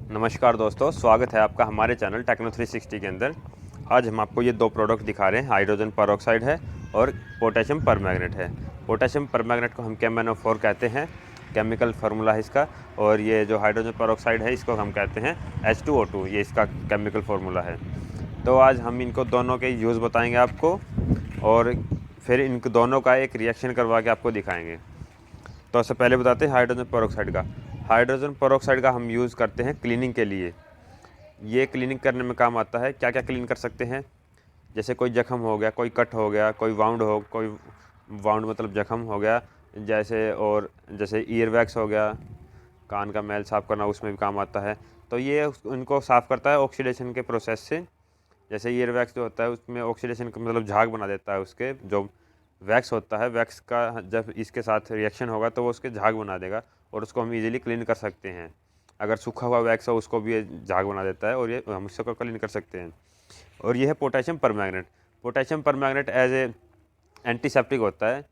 नमस्कार दोस्तों, स्वागत है आपका हमारे चैनल टेक्नो 360 के अंदर। आज हम आपको ये दो प्रोडक्ट दिखा रहे हैं, हाइड्रोजन परऑक्साइड है और पोटेशियम परमैंगनेट है। पोटेशियम परमैंगनेट को हम KMnO4 कहते हैं, केमिकल फार्मूला है इसका। और ये जो हाइड्रोजन परऑक्साइड है इसको हम कहते हैं H2O2, ये इसका केमिकल फार्मूला है। तो आज हम इनको दोनों के यूज़ बताएंगे आपको और फिर इन दोनों का एक रिएक्शन करवा के आपको दिखाएंगे। तो सबसे पहले बताते हैं हाइड्रोजन परऑक्साइड का। हाइड्रोजन परऑक्साइड का हम यूज़ करते हैं क्लीनिंग के लिए। ये क्लीनिंग करने में काम आता है। क्या क्या क्लीन कर सकते हैं, जैसे कोई जख्म हो गया, कोई कट हो गया, कोई वाउंड मतलब जख्म हो गया, जैसे ईयर वैक्स हो गया, कान का मैल साफ़ करना, उसमें भी काम आता है। तो ये उनको साफ़ करता है ऑक्सीडेशन के प्रोसेस से। जैसे ईयर वैक्स जो होता है उसमें ऑक्सीडेशन का मतलब झाग बना देता है, उसके जो वैक्स होता है, वैक्स का जब इसके साथ रिएक्शन होगा तो वो उसके झाग बना देगा और उसको हम इजीली क्लीन कर सकते हैं। अगर सूखा हुआ वैक्स हो उसको भी ये झाग बना देता है और ये हम उसको क्लीन कर सकते हैं। और ये है potassium permanganate. Potassium permanganate as a antiseptic होता है।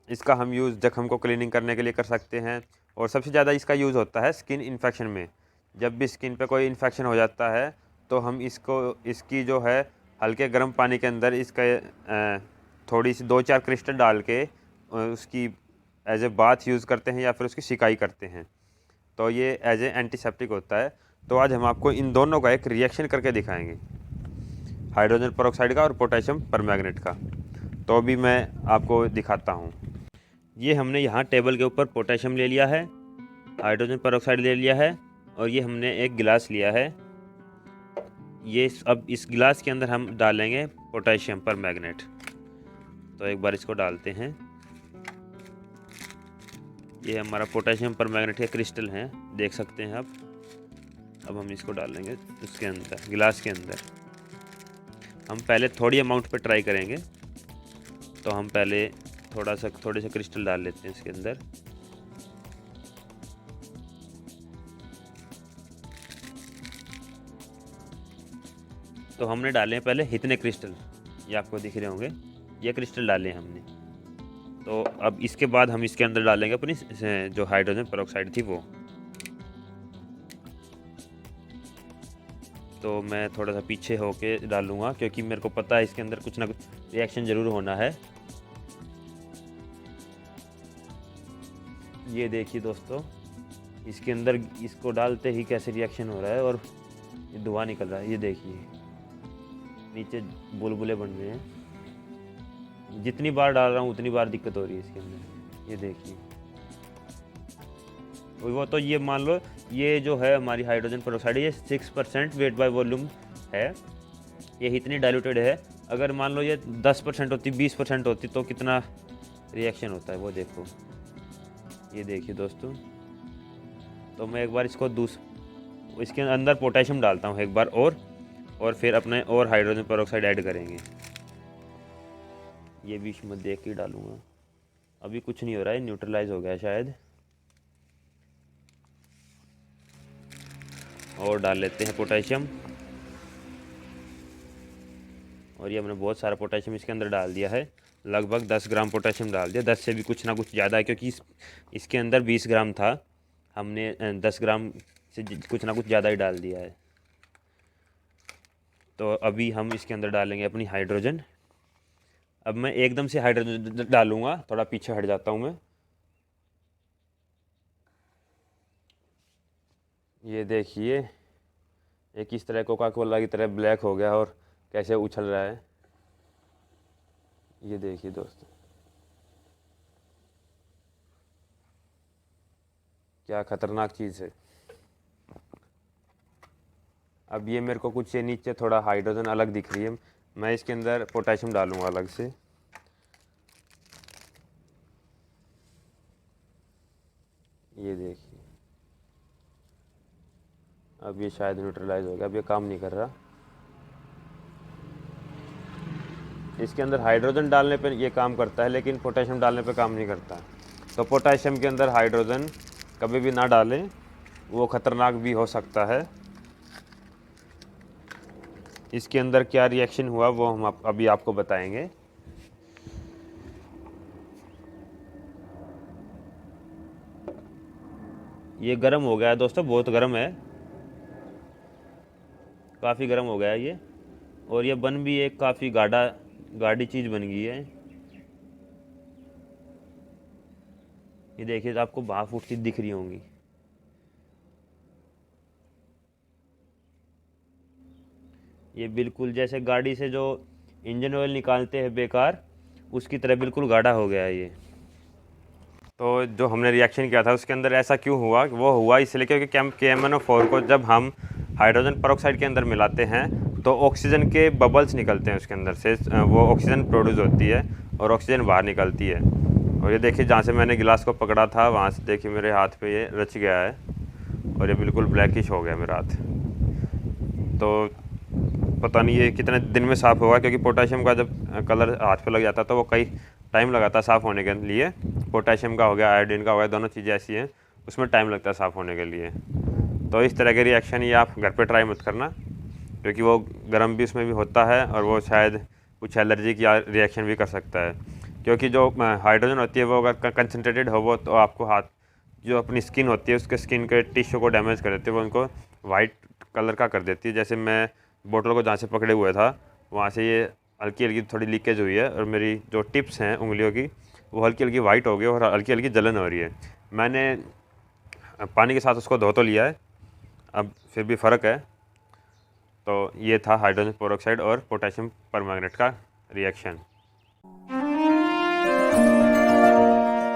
इसका हम यूज़ जख्म को क्लीनिंग करने के लिए कर सकते हैं और सबसे ज़्यादा इसका यूज़ होता है स्किन इन्फेक्शन में। जब भी स्किन पे कोई इन्फेक्शन हो जाता है तो हम इसकी जो है हल्के गर्म पानी के अंदर थोड़ी सी 2-4 क्रिस्टल डाल के उसकी एज ए बाथ यूज़ करते हैं या फिर उसकी सिकाई करते हैं। तो ये एज ए एंटीसेप्टिक होता है। तो आज हम आपको इन दोनों का एक रिएक्शन करके दिखाएंगे, हाइड्रोजन परऑक्साइड का और पोटेशियम परमैंगनेट का। तो अभी मैं आपको दिखाता हूँ। ये हमने यहाँ टेबल के ऊपर पोटेशियम ले लिया है, हाइड्रोजन परऑक्साइड ले लिया है और ये हमने एक गिलास लिया है। अब इस गिलास के अंदर हम डालेंगे पोटेशियम परमैंगनेट। तो एक बार इसको डालते हैं। ये हमारा पोटेशियम परमैंगनेट के क्रिस्टल हैं, देख सकते हैं आप। अब हम इसको डालेंगे उसके अंदर, गिलास के अंदर। हम पहले थोड़ी अमाउंट पे ट्राई करेंगे, तो हम पहले थोड़े से क्रिस्टल डाल लेते हैं इसके अंदर। तो हमने डाले हैं पहले इतने क्रिस्टल, ये आपको दिख रहे होंगे, ये क्रिस्टल डाले हैं हमने। तो अब इसके बाद हम इसके अंदर डालेंगे अपनी जो हाइड्रोजन परऑक्साइड थी वो। तो मैं थोड़ा सा पीछे होके डालूँगा क्योंकि मेरे को पता है इसके अंदर कुछ ना कुछ रिएक्शन ज़रूर होना है। ये देखिए दोस्तों, इसके अंदर इसको डालते ही कैसे रिएक्शन हो रहा है और ये धुआं निकल रहा है। ये देखिए नीचे बुलबुले बन रहे हैं। जितनी बार डाल रहा हूँ उतनी बार दिक्कत हो रही है इसके अंदर। ये देखिए, वो तो ये मान लो ये जो है हमारी हाइड्रोजन परऑक्साइड, ये 6% वेट बाय वॉल्यूम है। ये इतनी डाइल्यूटेड है। अगर मान लो ये 10% होती, 20% होती तो कितना रिएक्शन होता है वो देखो। ये देखिए दोस्तों, तो मैं एक बार इसके अंदर पोटेशियम डालता हूँ एक बार और फिर अपने और हाइड्रोजन परऑक्साइड ऐड करेंगे। ये बीच में देख के डालूँगा। अभी कुछ नहीं हो रहा है, न्यूट्रलाइज हो गया शायद। और डाल लेते हैं पोटेशियम। और ये हमने बहुत सारा पोटेशियम इसके अंदर डाल दिया है। लगभग 10 ग्राम पोटेशियम डाल दिया, 10 से भी कुछ ना कुछ ज़्यादा है क्योंकि इसके अंदर 20 ग्राम था। हमने 10 ग्राम से कुछ ना कुछ ज़्यादा ही डाल दिया है। तो अभी हम इसके अंदर डालेंगे अपनी हाइड्रोजन। अब मैं एकदम से हाइड्रोजन डालूँगा, थोड़ा पीछे हट जाता हूँ मैं। ये देखिए, एक इस तरह कोका कोला की तरह ब्लैक हो गया और कैसे उछल रहा है। ये देखिए दोस्तों, क्या खतरनाक चीज़ है। अब ये मेरे को कुछ ये नीचे थोड़ा हाइड्रोजन अलग दिख रही है, मैं इसके अंदर पोटेशियम डालूंगा अलग से। ये देखिए, अब ये शायद न्यूट्रलाइज हो गया, अब ये काम नहीं कर रहा। इसके अंदर हाइड्रोजन डालने पे ये काम करता है लेकिन पोटेशियम डालने पे काम नहीं करता। तो पोटेशियम के अंदर हाइड्रोजन कभी भी ना डालें, वो ख़तरनाक भी हो सकता है। इसके अंदर क्या रिएक्शन हुआ वो हम अभी आपको बताएंगे। ये गर्म हो गया है दोस्तों, बहुत गर्म है। काफ़ी गर्म हो गया है ये, और ये बन भी एक काफ़ी गाढ़ी चीज़ बन गई है। ये देखिए तो आपको भाप उठती दिख रही होंगी। ये बिल्कुल जैसे गाड़ी से जो इंजन ऑयल निकालते हैं बेकार, उसकी तरह बिल्कुल गाढ़ा हो गया है ये। तो जो हमने रिएक्शन किया था उसके अंदर ऐसा क्यों हुआ? वो हुआ इसलिए क्योंकि KMnO4 को जब हम हाइड्रोजन पेरोक्साइड के अंदर मिलाते हैं तो ऑक्सीजन के बबल्स निकलते हैं उसके अंदर से, वो ऑक्सीजन प्रोड्यूस होती है और ऑक्सीजन बाहर निकलती है। और ये देखिए जहाँ से मैंने गिलास को पकड़ा था वहाँ से देखिए मेरे हाथ पे ये रच गया है और ये बिल्कुल ब्लैकिश हो गया मेरा हाथ। तो पता नहीं ये कितने दिन में साफ़ होगा, क्योंकि पोटेशियम का जब कलर हाथ पे लग जाता है तो वो कई टाइम लगाता है साफ़ होने के लिए। पोटेशियम का हो गया, आयोडीन का हो गया, दोनों चीज़ें ऐसी हैं, उसमें टाइम लगता है साफ़ होने के लिए। तो इस तरह के रिएक्शन ये आप घर पे ट्राई मत करना, क्योंकि वो गर्म भी उसमें भी होता है और वो शायद कुछ एलर्जी की रिएक्शन भी कर सकता है। क्योंकि जो हाइड्रोजन होती है वो अगर कंसनट्रेटेड हो वो तो आपको हाथ जो अपनी स्किन होती है उसके स्किन के टिश्यू को डैमेज कर देती है, वो उनको वाइट कलर का कर देती है। जैसे मैं बोतल को जहाँ से पकड़े हुए था वहाँ से ये हल्की हल्की थोड़ी लीकेज हुई है और मेरी जो टिप्स हैं उंगलियों की वो हल्की हल्की वाइट हो गई और हल्की हल्की जलन हो रही है। मैंने पानी के साथ उसको धो तो लिया है, अब फिर भी फ़र्क है। तो ये था हाइड्रोजन पेरोक्साइड और पोटेशियम परमैंगनेट का रिएक्शन।